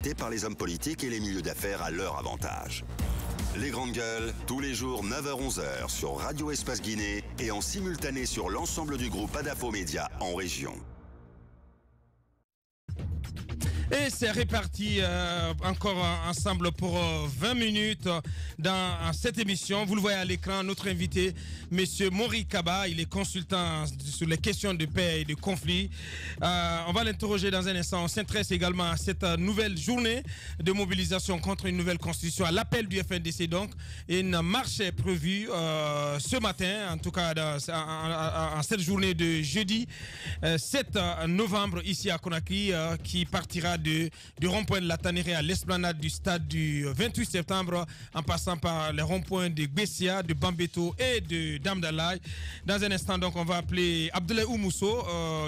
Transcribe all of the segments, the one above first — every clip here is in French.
exploitées par les hommes politiques et les milieux d'affaires à leur avantage. Les Grandes Gueules, tous les jours 9h-11h sur Radio Espace Guinée et en simultané sur l'ensemble du groupe Adafo Média en région. Et c'est réparti encore ensemble pour 20 minutes dans cette émission. Vous le voyez à l'écran, notre invité, Monsieur Mori Kaba, il est consultant sur les questions de paix et de conflit. On va l'interroger dans un instant. On s'intéresse également à cette nouvelle journée de mobilisation contre une nouvelle constitution, à l'appel du FNDC donc. Une marche est prévue ce matin, en tout cas en cette journée de jeudi 7 novembre ici à Conakry, qui partira du rond-point de la Tanéré à l'esplanade du stade du 28 septembre en passant par les ronds-points de Gbessia, de Bambeto et de Damdalaï. Dans un instant, donc, on va appeler Abdoulaye Oumousso,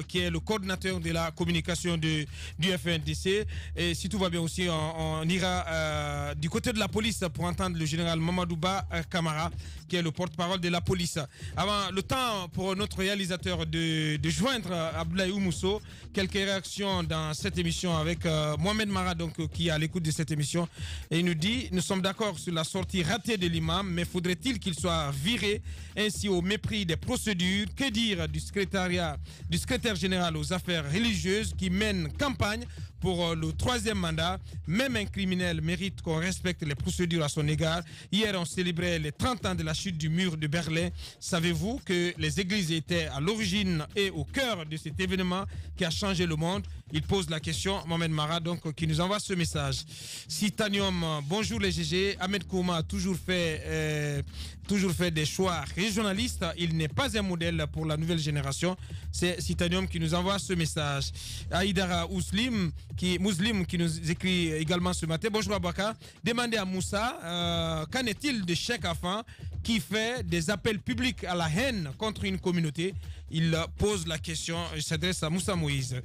qui est le coordinateur de la communication du FNDC. Et si tout va bien aussi, on ira du côté de la police pour entendre le général Mamadouba Kamara, qui est le porte-parole de la police. Avant, le temps pour notre réalisateur de joindre Abdoulaye Oumousso, quelques réactions dans cette émission avec Mohamed Mara, donc, qui est à l'écoute de cette émission. Et il nous dit: nous sommes d'accord sur la sortie ratée de l'imam, mais faudrait-il qu'il soit viré ainsi au mépris des procédures? Que dire du secrétaire général aux affaires religieuses qui mène campagne pour le 3e mandat? Même un criminel mérite qu'on respecte les procédures à son égard. Hier, on célébrait les 30 ans de la chute du mur de Berlin. Savez-vous que les églises étaient à l'origine et au cœur de cet événement qui a changé le monde? Il pose la question, Mohamed Mara, donc, qui nous envoie ce message. Citanium, bonjour les GG. Ahmed Kouma a toujours fait des choix régionalistes. Il n'est pas un modèle pour la nouvelle génération. C'est Citanium qui nous envoie ce message. Aïdara Ouslim, qui nous écrit également ce matin. Bonjour Abaka. Demandez à Moussa, qu'en est-il de Cheikh Afan qui fait des appels publics à la haine contre une communauté? Il pose la question, il s'adresse à Moussa Moïse.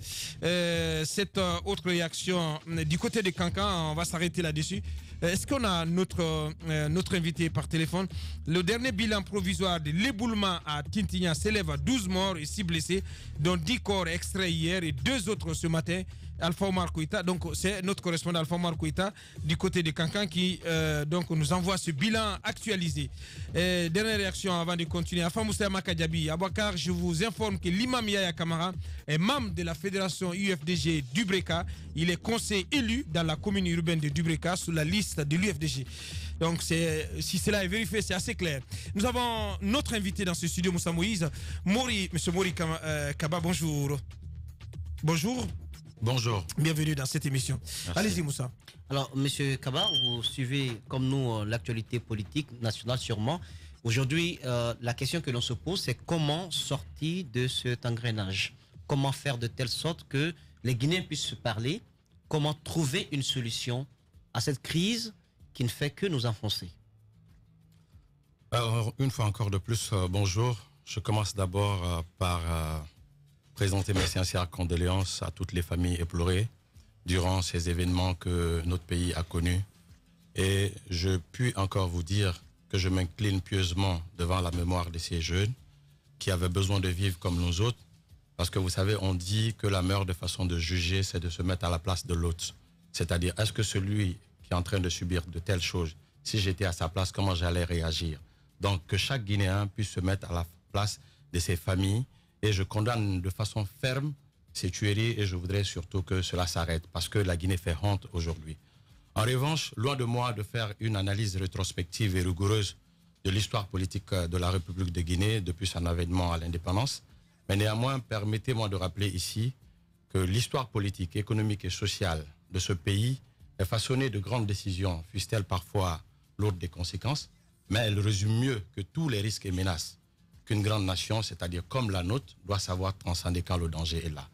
Cette autre réaction du côté de Cancan, on va s'arrêter là-dessus. Est-ce qu'on a notre invité par téléphone? Le dernier bilan provisoire de l'éboulement à Tintignan s'élève à 12 morts et 6 blessés, dont 10 corps extraits hier et 2 autres ce matin. Alpha Omar Kouita, donc c'est notre correspondant Alpha Omar Kouita du côté de Cancan qui donc nous envoie ce bilan actualisé. Dernière réaction avant de continuer. Alpha Moussa Makadjabi, Abouakar, je vous informe que l'imam Yaya Kamara est membre de la fédération UFDG d'Ubreka. Il est conseiller élu dans la commune urbaine de Dubreka sous la liste de l'UFDG. Donc si cela est vérifié, c'est assez clair. Nous avons notre invité dans ce studio, Moussa Moïse. Monsieur Mori Kaba, bonjour. Bonjour. Bonjour. Bienvenue dans cette émission. Allez-y Moussa. Alors, Monsieur Kaba, vous suivez comme nous l'actualité politique nationale sûrement. Aujourd'hui, la question que l'on se pose, c'est comment sortir de cet engrenage? Comment faire de telle sorte que les Guinéens puissent se parler? Comment trouver une solution à cette crise qui ne fait que nous enfoncer? Alors, une fois encore de plus, bonjour. Je commence d'abord par présenter mes sincères condoléances à toutes les familles éplorées durant ces événements que notre pays a connus. Et je puis encore vous dire que je m'incline pieusement devant la mémoire de ces jeunes qui avaient besoin de vivre comme nous autres. Parce que vous savez, on dit que la meilleure façon de juger, c'est de se mettre à la place de l'autre. C'est-à-dire, est-ce que celui qui est en train de subir de telles choses, si j'étais à sa place, comment j'allais réagir? Donc, que chaque Guinéen puisse se mettre à la place de ses familles. Et je condamne de façon ferme ces tueries et je voudrais surtout que cela s'arrête parce que la Guinée fait honte aujourd'hui. En revanche, loin de moi de faire une analyse rétrospective et rigoureuse de l'histoire politique de la République de Guinée depuis son avènement à l'indépendance, mais néanmoins, permettez-moi de rappeler ici que l'histoire politique, économique et sociale de ce pays est façonnée de grandes décisions, fussent-elles parfois lourdes des conséquences, mais elle résume mieux que tous les risques et menaces qu'une grande nation, c'est-à-dire comme la nôtre, doit savoir transcender quand le danger est là.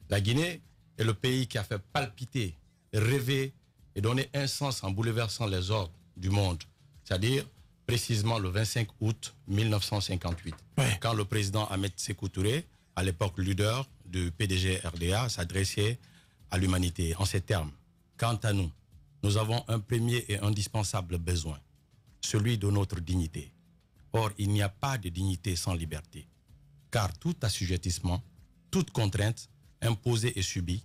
La Guinée est le pays qui a fait palpiter, rêver et donner un sens en bouleversant les ordres du monde, c'est-à-dire précisément le 25 août 1958, quand le président Ahmed Sékou Touré, à l'époque leader du PDG RDA, s'adressait à l'humanité en ces termes. Quant à nous, nous avons un premier et indispensable besoin, celui de notre dignité. Or, il n'y a pas de dignité sans liberté, car tout assujettissement, toute contrainte imposée et subie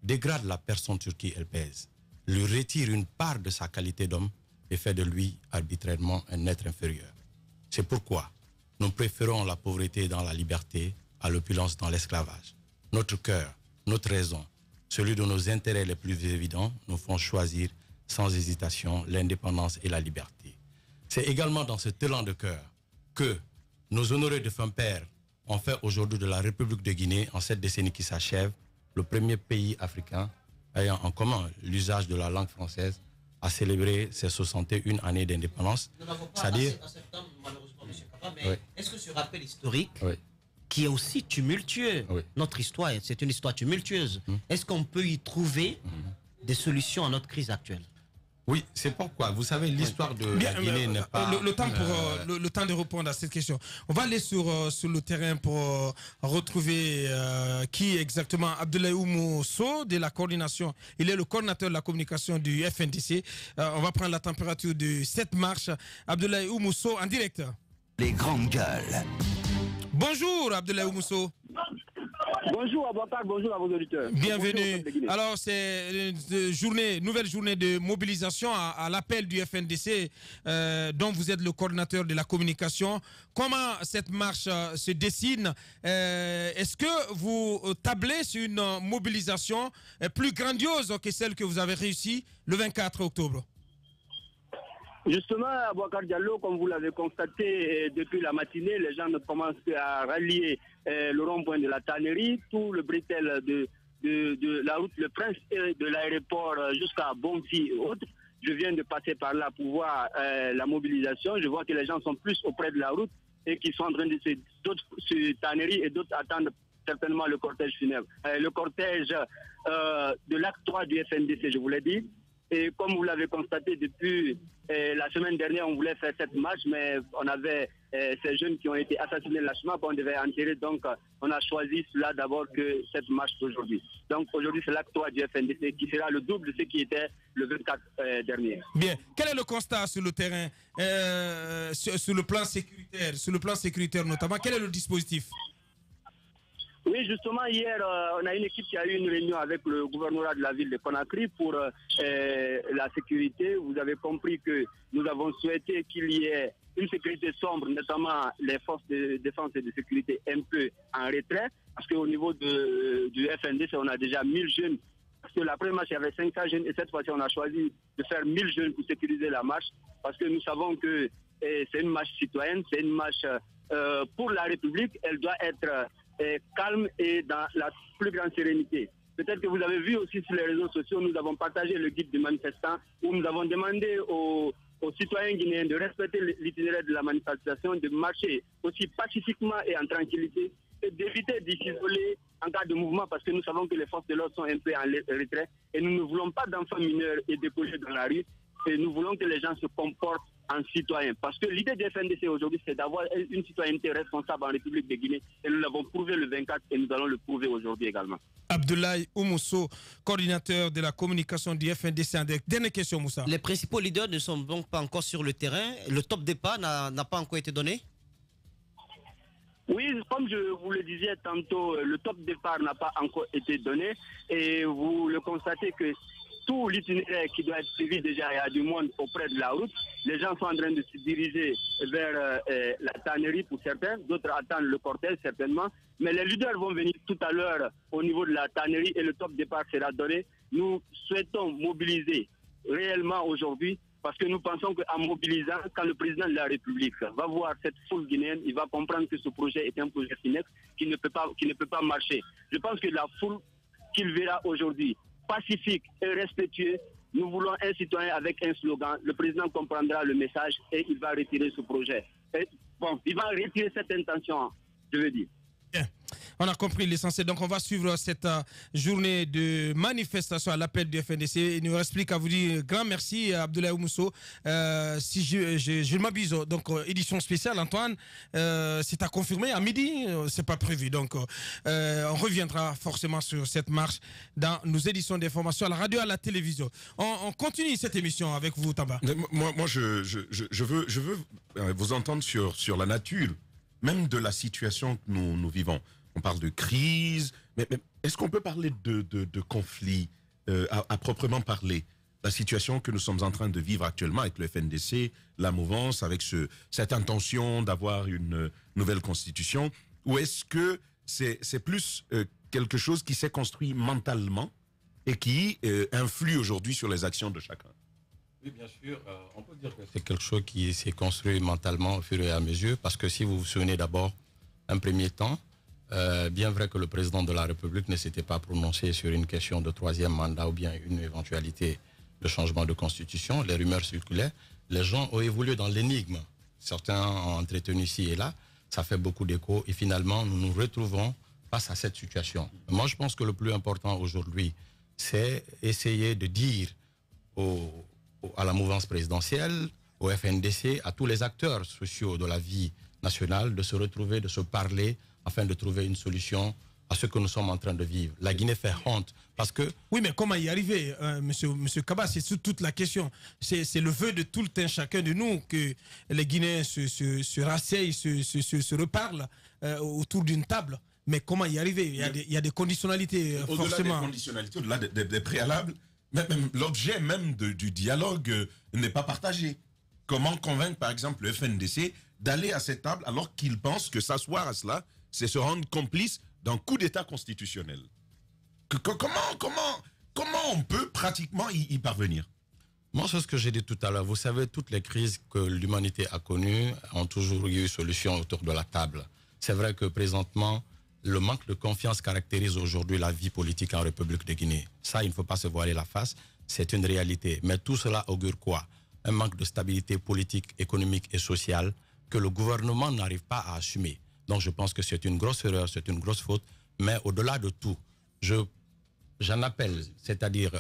dégrade la personne sur qui elle pèse. lui retire une part de sa qualité d'homme et fait de lui arbitrairement un être inférieur. C'est pourquoi nous préférons la pauvreté dans la liberté à l'opulence dans l'esclavage. Notre cœur, notre raison, celui de nos intérêts les plus évidents, nous font choisir sans hésitation l'indépendance et la liberté. C'est également dans cet élan de cœur que nos honorés défunts pères ont fait aujourd'hui de la République de Guinée, en cette décennie qui s'achève, le premier pays africain ayant en commun l'usage de la langue française à célébrer ses 61 années d'indépendance. Nous n'avons pas C'est-à-dire assez de temps, malheureusement, M. Kaba, mais est-ce que ce rappel historique, qui est aussi tumultueux, notre histoire, c'est une histoire tumultueuse, est-ce qu'on peut y trouver des solutions à notre crise actuelle? Oui, c'est pourquoi. Vous savez, l'histoire de la Guinée n'est pas... Le temps de répondre à cette question. On va aller sur le terrain pour retrouver qui exactement. Abdoulaye Oumou Sow de la coordination. Il est le coordinateur de la communication du FNDC. On va prendre la température de cette marche. Abdoulaye Oumou Sow en direct. Les grandes gueules. Bonjour Abdoulaye Oumou Sow. Bonjour Abouakar, bonjour à vos auditeurs. Bienvenue. Alors c'est une nouvelle journée de mobilisation à l'appel du FNDC dont vous êtes le coordinateur de la communication. Comment cette marche se dessine? Est-ce que vous tablez sur une mobilisation plus grandiose que celle que vous avez réussie le 24 octobre? Justement, Abouakar Diallo, comme vous l'avez constaté depuis la matinée, les gens commencent à rallier le rond-point de la tannerie, tout le bretelle de la route Le Prince et de l'aéroport jusqu'à Bonfi et autres. Je viens de passer par là pour voir la mobilisation. Je vois que les gens sont plus auprès de la route et qui sont en train de se tannerie et d'autres attendent certainement le cortège funèbre. Le cortège de l'acte 3 du FNDC, je vous l'ai dit. Et comme vous l'avez constaté depuis la semaine dernière, on voulait faire cette marche, mais on avait ces jeunes qui ont été assassinés lâchement qu'on devait enterrer. Donc, on a choisi cela d'abord que cette marche d'aujourd'hui. Donc, aujourd'hui, c'est l'acte 3 du FNDC qui sera le double de ce qui était le 24 dernier. Bien. Quel est le constat sur le terrain, sur le plan sécuritaire notamment? Quel est le dispositif? Oui, justement, hier, on a une équipe qui a eu une réunion avec le gouvernorat de la ville de Conakry pour la sécurité. Vous avez compris que nous avons souhaité qu'il y ait une sécurité sombre, notamment les forces de défense et de sécurité un peu en retrait, parce qu'au niveau du FNDC, on a déjà 1000 jeunes. Parce que la première marche, il y avait 500 jeunes, et cette fois-ci, on a choisi de faire 1000 jeunes pour sécuriser la marche, parce que nous savons que c'est une marche citoyenne, c'est une marche pour la République. Elle doit être calme et dans la plus grande sérénité. Peut-être que vous avez vu aussi sur les réseaux sociaux, nous avons partagé le guide du manifestant où nous avons demandé aux citoyens guinéens de respecter l'itinéraire de la manifestation, de marcher aussi pacifiquement et en tranquillité et d'éviter de s'isoler en cas de mouvement parce que nous savons que les forces de l'ordre sont un peu en retrait et nous ne voulons pas d'enfants mineurs et déposés dans la rue et nous voulons que les gens se comportent en citoyen. Parce que l'idée du FNDC aujourd'hui, c'est d'avoir une citoyenneté responsable en République de Guinée. Et nous l'avons prouvé le 24 et nous allons le prouver aujourd'hui également. Abdoulaye Oumou Sow, coordinateur de la communication du FNDC. Dernière question, Moussa. Les principaux leaders ne sont donc pas encore sur le terrain. Le top départ n'a pas encore été donné? Oui, comme je vous le disais tantôt, le top départ n'a pas encore été donné. Et vous le constatez que tout l'itinéraire qui doit être suivi déjà, il y a du monde auprès de la route. Les gens sont en train de se diriger vers la tannerie pour certains, d'autres attendent le cortège certainement. Mais les leaders vont venir tout à l'heure au niveau de la tannerie et le top départ sera donné. Nous souhaitons mobiliser réellement aujourd'hui parce que nous pensons qu'en mobilisant, quand le président de la République va voir cette foule guinéenne, il va comprendre que ce projet est un projet FINEX qui ne peut pas marcher. Je pense que la foule qu'il verra aujourd'hui, pacifique et respectueux, nous voulons un citoyen avec un slogan. Le président comprendra le message et il va retirer ce projet. Et, bon, il va retirer cette intention, je veux dire. Bien. On a compris l'essentiel. Donc, on va suivre cette journée de manifestation à l'appel du FNDC. Il nous reste plus qu'à vous dire grand merci à Abdoulaye Oumou Sow. Si je m'abuse, donc édition spéciale, Antoine, c'est à confirmer à midi, c'est pas prévu. Donc, on reviendra forcément sur cette marche dans nos éditions d'information à la radio et à la télévision. On continue cette émission avec vous, Tamba. Moi, je veux vous entendre sur la nature même de la situation que nous vivons. On parle de crise, mais est-ce qu'on peut parler de conflit à proprement parler? la situation que nous sommes en train de vivre actuellement avec le FNDC, la mouvance, avec cette intention d'avoir une nouvelle constitution, ou est-ce que c'est plus quelque chose qui s'est construit mentalement et qui influe aujourd'hui sur les actions de chacun? Oui, bien sûr, on peut dire que c'est quelque chose qui s'est construit mentalement au fur et à mesure, parce que si vous vous souvenez d'abord, un premier temps, bien vrai que le président de la République ne s'était pas prononcé sur une question de troisième mandat ou bien une éventualité de changement de constitution, les rumeurs circulaient, les gens ont évolué dans l'énigme. Certains ont entretenu ici et là, ça fait beaucoup d'écho et finalement nous nous retrouvons face à cette situation. Moi je pense que le plus important aujourd'hui, c'est essayer de dire à la mouvance présidentielle, au FNDC, à tous les acteurs sociaux de la vie nationale de se retrouver, de se parler afin de trouver une solution à ce que nous sommes en train de vivre. La Guinée fait honte parce que... Oui, mais comment y arriver, monsieur Kaba? C'est toute la question. C'est le vœu de tout un chacun de nous que les Guinéens se rasseyent, se reparlent autour d'une table. Mais comment y arriver? Il y a des conditionnalités, forcément. Au-delà des conditionnalités, au-delà des préalables, même l'objet même du dialogue n'est pas partagé. Comment convaincre, par exemple, le FNDC d'aller à cette table alors qu'ils pensent que s'asseoir à cela, c'est se rendre complice d'un coup d'État constitutionnel? Comment on peut pratiquement y parvenir? Moi, c'est ce que j'ai dit tout à l'heure. Vous savez, toutes les crises que l'humanité a connues ont toujours eu solution autour de la table. C'est vrai que présentement, le manque de confiance caractérise aujourd'hui la vie politique en République de Guinée. Ça, il ne faut pas se voiler la face, c'est une réalité. Mais tout cela augure quoi? Un manque de stabilité politique, économique et sociale que le gouvernement n'arrive pas à assumer. Donc je pense que c'est une grosse erreur, c'est une grosse faute. Mais au-delà de tout, j'en appelle, c'est-à-dire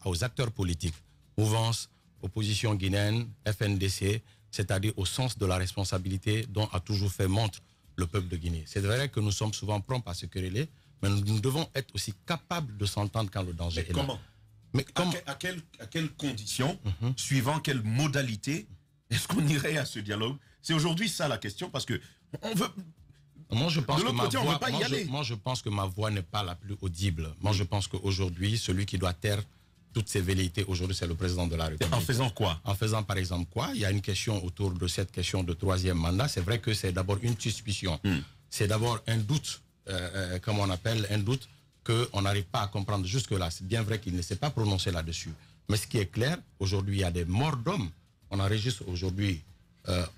aux acteurs politiques, mouvance, opposition guinéenne, FNDC, c'est-à-dire au sens de la responsabilité dont a toujours fait montre le peuple de Guinée. C'est vrai que nous sommes souvent prompts à se quereller, mais nous devons être aussi capables de s'entendre quand le danger est là. Mais comment? À quelles conditions, suivant quelles modalités, est-ce qu'on irait à ce dialogue? C'est aujourd'hui ça la question, parce que on veut... Moi, je pense que ma voix n'est pas la plus audible. Moi, je pense qu'aujourd'hui, celui qui doit taire toutes ces velléités, aujourd'hui, c'est le président de la République. En faisant quoi? En faisant, par exemple, quoi? Il y a une question autour de cette question de troisième mandat. C'est vrai que c'est d'abord une suspicion. C'est d'abord un doute, comme on appelle, un doute qu'on n'arrive pas à comprendre jusque-là. C'est bien vrai qu'il ne s'est pas prononcé là-dessus. Mais ce qui est clair, aujourd'hui, il y a des morts d'hommes. On enregistre aujourd'hui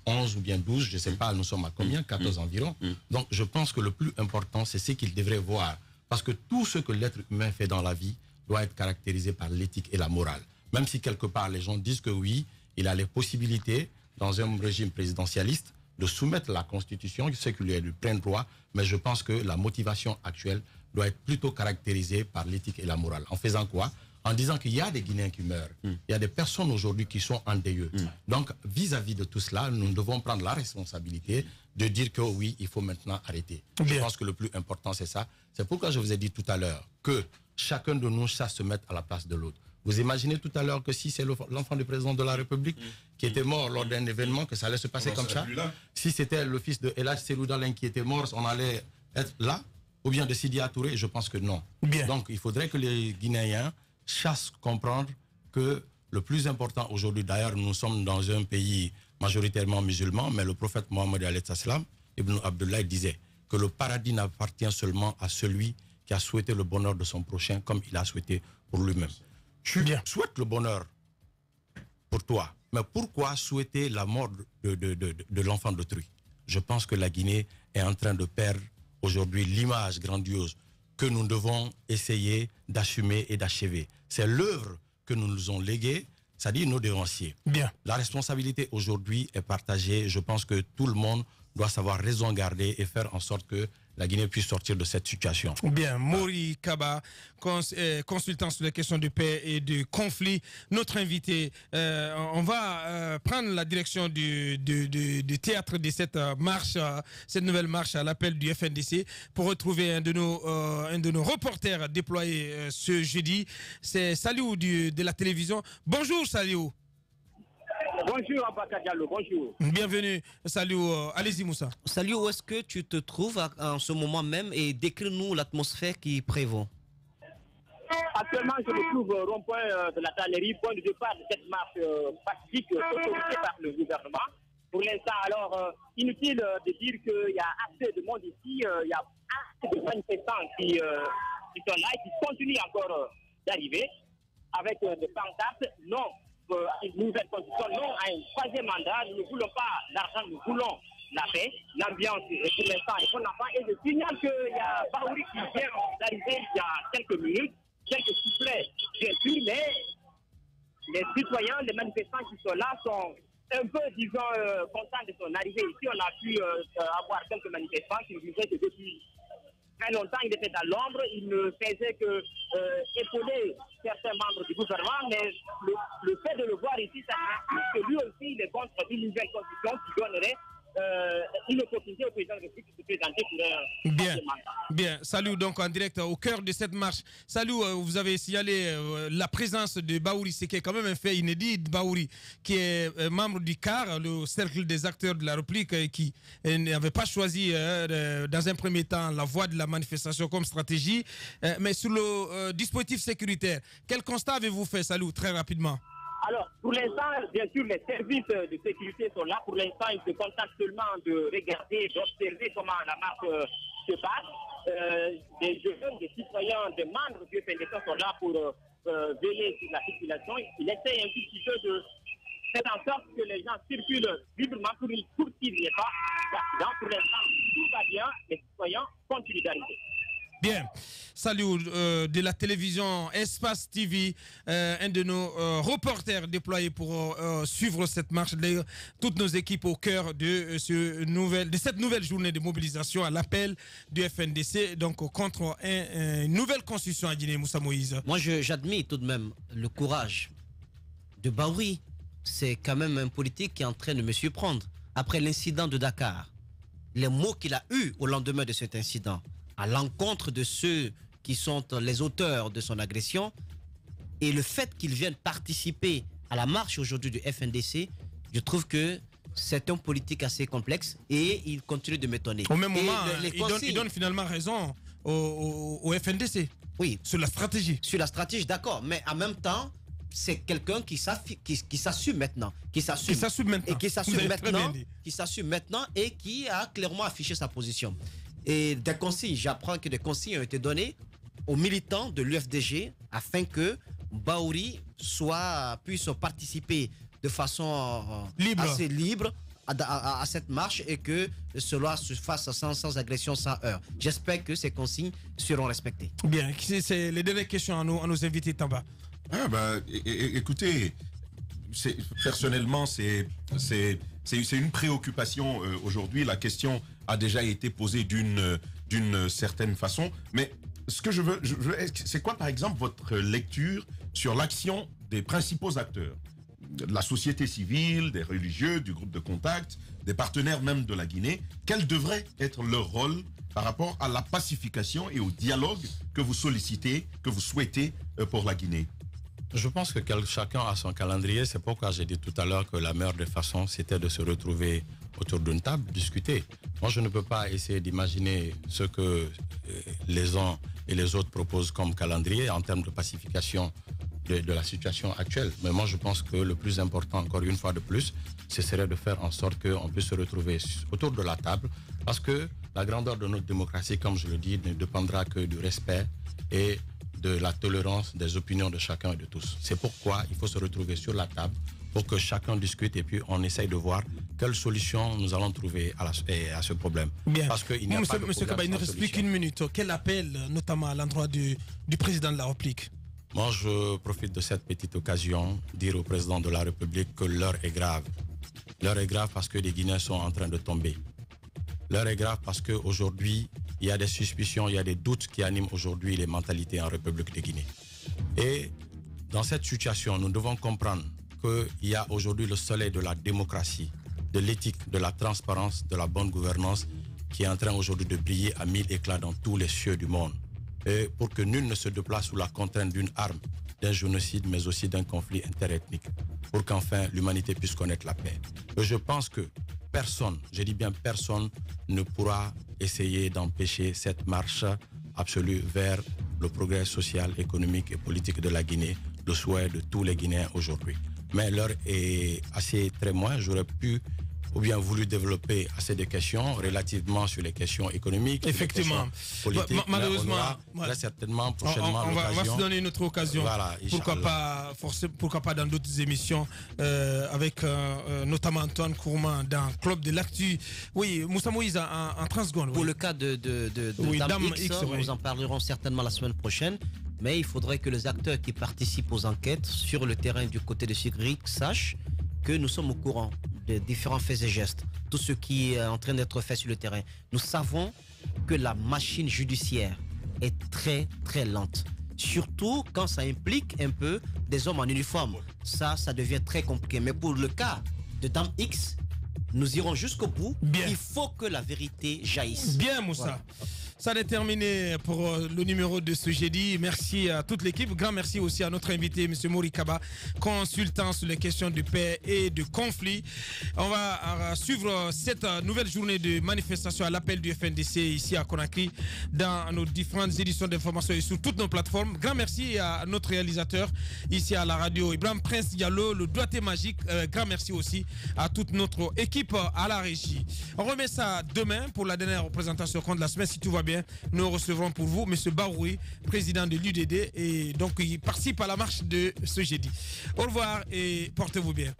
11 ou bien 12, je ne sais pas, nous sommes à combien, 14 environ. Donc je pense que le plus important, c'est ce qu'il devrait voir. Parce que tout ce que l'être humain fait dans la vie doit être caractérisé par l'éthique et la morale. Même si quelque part les gens disent que oui, il a les possibilités, dans un régime présidentialiste, de soumettre la Constitution, ce qui lui est du plein droit, mais je pense que la motivation actuelle doit être plutôt caractérisée par l'éthique et la morale. En faisant quoi? En disant qu'il y a des Guinéens qui meurent. Il y a des personnes aujourd'hui qui sont en deuil. Donc, vis-à-vis de tout cela, nous devons prendre la responsabilité de dire que oui, il faut maintenant arrêter. Je pense que le plus important, c'est ça. C'est pourquoi je vous ai dit tout à l'heure que chacun de nous sache se mettre à la place de l'autre. Vous imaginez tout à l'heure que si c'est l'enfant du président de la République qui était mort lors d'un événement, que ça allait se passer comme ça? Si c'était le fils de El Hadj Cellou Dalein qui était mort, on allait être là? Ou bien de Sidya Touré? Je pense que non. Donc, il faudrait que les Guinéens chasse comprendre que le plus important aujourd'hui, d'ailleurs nous sommes dans un pays majoritairement musulman, mais le prophète Mohammed alayhi salam, Ibn Abdullah disait que le paradis n'appartient seulement à celui qui a souhaité le bonheur de son prochain comme il a souhaité pour lui-même. Tu souhaites le bonheur pour toi, mais pourquoi souhaiter la mort de l'enfant d'autrui? Je pense que la Guinée est en train de perdre aujourd'hui l'image grandiose que nous devons essayer d'assumer et d'achever. C'est l'œuvre que nous nous ont léguée, c'est-à-dire nos dévanciers. La responsabilité aujourd'hui est partagée. Je pense que tout le monde doit savoir raison garder et faire en sorte que la Guinée puisse sortir de cette situation. Bien, Mori Kaba, consultant sur les questions de paix et de conflit, notre invité. On va prendre la direction du théâtre de cette marche, cette nouvelle marche à l'appel du FNDC pour retrouver un de nos reporters déployés ce jeudi. C'est Saliou de la télévision. Bonjour Saliou. Bonjour Abaka Diallo, bonjour. Bienvenue, salut, allez-y Moussa. Salut, où est-ce que tu te trouves en ce moment même et décris-nous l'atmosphère qui prévaut? Actuellement, je me trouve au rond-point de la tannerie, point de départ de cette marche pacifique autorisée par le gouvernement. Pour l'instant, alors, inutile de dire qu'il y a assez de monde ici, il y a assez de manifestants qui sont là et qui continuent encore d'arriver avec des pancartes. Non, une nouvelle constitution, non à un troisième mandat. Nous ne voulons pas l'argent, nous voulons la paix. L'ambiance, pour l'instant, est bon enfant. Et je signale qu'il y a Baouri qui vient d'arriver il y a quelques minutes, quelques soufflets, bien sûr, mais les citoyens, les manifestants qui sont là sont un peu, disons, contents de son arrivée. Ici, on a pu avoir quelques manifestants qui nous disaient que depuis très longtemps, il était dans l'ombre, il ne faisait que épauler certains membres du gouvernement, mais le fait de le voir ici, ça veut dire que lui aussi, il est contre une nouvelle constitution qui donnerait une opportunité au président de la République de se présenter pour un mandat. Bien. Salut, donc en direct au cœur de cette marche. Salut, vous avez signalé la présence de Baouri, c'est qui est quand même un fait inédit. Baouri, qui est membre du CAR, le cercle des acteurs de la République, qui n'avait pas choisi dans un premier temps la voie de la manifestation comme stratégie, mais sur le dispositif sécuritaire. Quel constat avez-vous fait, Salut, très rapidement? Alors, pour l'instant, bien sûr, les services de sécurité sont là. Pour l'instant, ils se contentent seulement de regarder, d'observer comment la marche se passe. Des jeunes, des citoyens, des membres du FNDC sont là pour veiller sur la circulation. Ils essayent un petit peu de faire en sorte que les gens circulent librement pour qu'il n'y ait pas d'accident. Pour l'instant, tout va bien. Les citoyens continuent d'arriver. Bien. Salut de la télévision Espace TV, un de nos reporters déployés pour suivre cette marche. Toutes nos équipes au cœur de cette nouvelle journée de mobilisation à l'appel du FNDC, donc contre une nouvelle constitution à Guinée, Moussa Moïse. Moi, j'admire tout de même le courage de Baouri. C'est quand même un politique qui est en train de me surprendre. Après l'incident de Dakar, les mots qu'il a eus au lendemain de cet incident, à l'encontre de ceux qui sont les auteurs de son agression, et le fait qu'ils viennent participer à la marche aujourd'hui du FNDC, je trouve que c'est un politique assez complexe et il continue de m'étonner. Au même moment, il donne finalement raison au FNDC. Oui. Sur la stratégie. Sur la stratégie, d'accord. Mais en même temps, c'est quelqu'un qui s'assume maintenant. Qui s'assume maintenant et qui a clairement affiché sa position. Et des consignes, j'apprends que des consignes ont été données aux militants de l'UFDG afin que Baouri puisse participer de façon assez libre à cette marche et que cela se fasse sans agression, sans heurts. J'espère que ces consignes seront respectées. Bien, c'est les dernières questions à nos invités, Tamba. Écoutez, personnellement, c'est une préoccupation aujourd'hui. La question a déjà été posée d'une certaine façon. Mais ce que je veux c'est quoi, par exemple, votre lecture sur l'action des principaux acteurs, de la société civile, des religieux, du groupe de contact, des partenaires même de la Guinée? Quel devrait être leur rôle par rapport à la pacification et au dialogue que vous sollicitez, que vous souhaitez pour la Guinée? Je pense que chacun a son calendrier. C'est pourquoi j'ai dit tout à l'heure que la meilleure des façons, c'était de se retrouver autour d'une table, discuter. Moi, je ne peux pas essayer d'imaginer ce que les uns et les autres proposent comme calendrier en termes de pacification de la situation actuelle. Mais moi, je pense que le plus important, encore une fois de plus, ce serait de faire en sorte qu'on puisse se retrouver autour de la table, parce que la grandeur de notre démocratie, comme je le dis, ne dépendra que du respect et de la tolérance des opinions de chacun et de tous. C'est pourquoi il faut se retrouver sur la table pour que chacun discute et puis on essaye de voir quelle solution nous allons trouver à ce problème. Bien. Parce qu'il n'y a pas de Monsieur Kaba, il ne reste plus qu'une minute. Quel appel, notamment à l'endroit du président de la République? Moi, je profite de cette petite occasion pour dire au président de la République que l'heure est grave. L'heure est grave parce que les Guinéens sont en train de tomber. L'heure est grave parce qu'aujourd'hui, il y a des suspicions, il y a des doutes qui animent aujourd'hui les mentalités en République de Guinée. Et dans cette situation, nous devons comprendre qu'il y a aujourd'hui le soleil de la démocratie, de l'éthique, de la transparence, de la bonne gouvernance qui est en train aujourd'hui de briller à mille éclats dans tous les cieux du monde. Et pour que nul ne se déplace sous la contrainte d'une arme, d'un génocide, mais aussi d'un conflit interethnique, pour qu'enfin l'humanité puisse connaître la paix. Et je pense que personne, je dis bien personne, ne pourra essayer d'empêcher cette marche absolue vers le progrès social, économique et politique de la Guinée, le souhait de tous les Guinéens aujourd'hui. Mais l'heure est assez très moins. J'aurais pu ou bien voulu développer assez de questions relativement sur les questions économiques, effectivement, politiques. Malheureusement, on aura certainement prochainement on va se donner une autre occasion. Voilà, pourquoi pas dans d'autres émissions avec notamment Antoine Kourman dans Club de l'Actu. Oui, Moussa Moïse en 30 secondes. Pour le cas de Dame X, nous en parlerons certainement la semaine prochaine. Mais il faudrait que les acteurs qui participent aux enquêtes sur le terrain du côté de Sigrid sachent que nous sommes au courant de différents faits et gestes, tout ce qui est en train d'être fait sur le terrain. Nous savons que la machine judiciaire est très très lente, surtout quand ça implique un peu des hommes en uniforme. Ça devient très compliqué. Mais pour le cas de Dame X, nous irons jusqu'au bout. Bien. Il faut que la vérité jaillisse. Bien, Moussa. Voilà. Ça est terminé pour le numéro de ce jeudi. Merci à toute l'équipe. Grand merci aussi à notre invité, M. Mori Kaba, consultant sur les questions de paix et de conflit. On va suivre cette nouvelle journée de manifestation à l'appel du FNDC ici à Conakry dans nos différentes éditions d'information et sur toutes nos plateformes. Grand merci à notre réalisateur ici à la radio, Ibrahim Prince Diallo, le doigté magique. Grand merci aussi à toute notre équipe à la régie. On remet ça demain pour la dernière représentation contre la semaine, si tout va bien. Nous recevrons pour vous M. Baroui, président de l'UDD, et donc il participe à la marche de ce jeudi. Au revoir et portez-vous bien.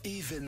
Even